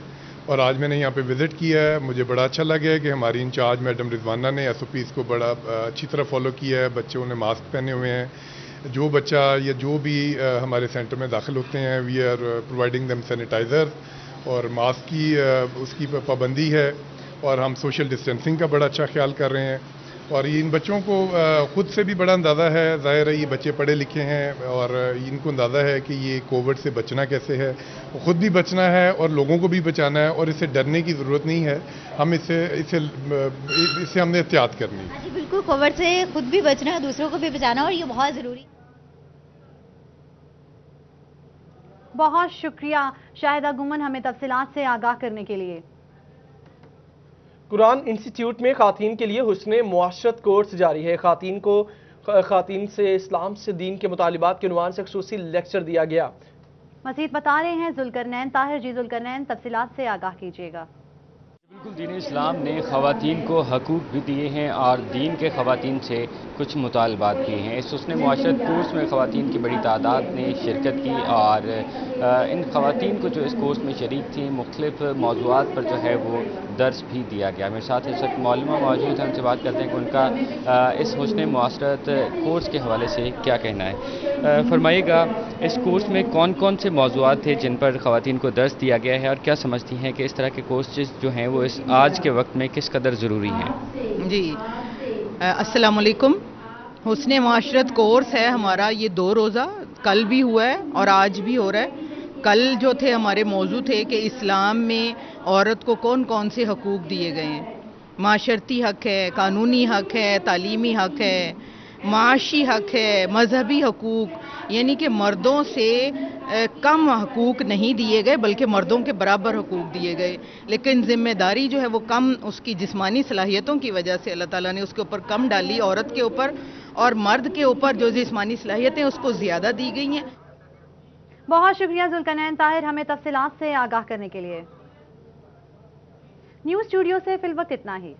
Speaker 4: और आज मैंने यहाँ पे विज़िट किया है। मुझे बड़ा अच्छा लगा है कि हमारी इंचार्ज मैडम रिजवाना ने SOPs को बड़ा अच्छी तरह फॉलो किया है। बच्चों ने मास्क पहने हुए हैं। जो बच्चा या जो भी हमारे सेंटर में दाखिल होते हैं, we are providing them sanitizer और मास्क की उसकी पाबंदी है और हम सोशल डिस्टेंसिंग का बड़ा अच्छा ख्याल कर रहे हैं। और इन बच्चों को ख़ुद से भी बड़ा अंदाज़ा है, ज़ाहिर है ये बच्चे पढ़े लिखे हैं और इनको अंदाज़ा है कि ये कोविड से बचना कैसे है, ख़ुद भी बचना है और लोगों को भी बचाना है और इससे डरने की ज़रूरत नहीं है। हम इससे हमने एहतियात करनी है।
Speaker 24: जी बिल्कुल, कोविड से खुद भी बचना है, दूसरों को भी बचाना, और ये बहुत ज़रूरी।
Speaker 1: बहुत शुक्रिया शाहिदा गुमन हमें तफसीलात से आगाह करने के लिए।
Speaker 2: कुरान इंस्टीट्यूट में खातीन के लिए हुस्ने मुआशरत कोर्स जारी है। खातीन से इस्लाम से दीन के मुतालिबात के उन्वान से खसूसी लेक्चर दिया गया।
Speaker 1: मज़ीद बता रहे हैं जुल्करनैन ताहिर। जी जुल्करनैन, तफसीलात से आगाह कीजिएगा।
Speaker 5: बिल्कुल, दीन इस्लाम ने ख़वातीन को हकूक़ भी दिए हैं और दीन के ख़वातीन से कुछ मुतालबात भी हैं। इस हुस्ने मुआशरत कोर्स में ख़वातीन की बड़ी तादाद ने शिरकत की और इन ख़वातीन को जो इस कोर्स में शरीक थी मुख्तलिफ मौज़ूआत पर जो है वो दर्स भी दिया गया। मेरे साथ इस वक्त मौलमा मौजूद हैं, उनसे बात करते हैं कि उनका इस हुस्ने मुआशरत कोर्स के हवाले से क्या कहना है। फरमाइएगा, इस कोर्स में कौन कौन से मौज़ूआत थे जिन पर ख़वातीन को दर्स दिया गया है और क्या समझती हैं कि इस तरह के कोर्सेज जो हैं वो इस आज के वक्त में किस कदर ज़रूरी हैं?
Speaker 6: जी अस्सलाम वालेकुम। हुस्ने मुआशरत कोर्स है हमारा, ये 2 रोज़ा, कल भी हुआ है और आज भी हो रहा है। कल जो थे हमारे मौजू थे कि इस्लाम में औरत को कौन कौन से हकूक़ दिए गए हैं। माशरती हक़ है, कानूनी हक़ है, तालीमी हक़ है, माशी हक़ है, मजहबी हकूक़, यानी कि मर्दों से कम हकूक़ नहीं दिए गए बल्कि मर्दों के बराबर हकूक़ दिए गए। लेकिन ज़िम्मेदारी जो है वो कम, उसकी जिस्मानी सलाहियतों की वजह से अल्लाह ताला ने उसके ऊपर कम डाली औरत के ऊपर, और मर्द के ऊपर जो जिस्मानी सलाहियतें उसको ज़्यादा दी गई हैं।
Speaker 1: बहुत शुक्रिया जुल्करनैन ताहिर हमें तफसीलात से आगाह करने के लिए। न्यूज़ स्टूडियो से फिलवक्त इतना ही।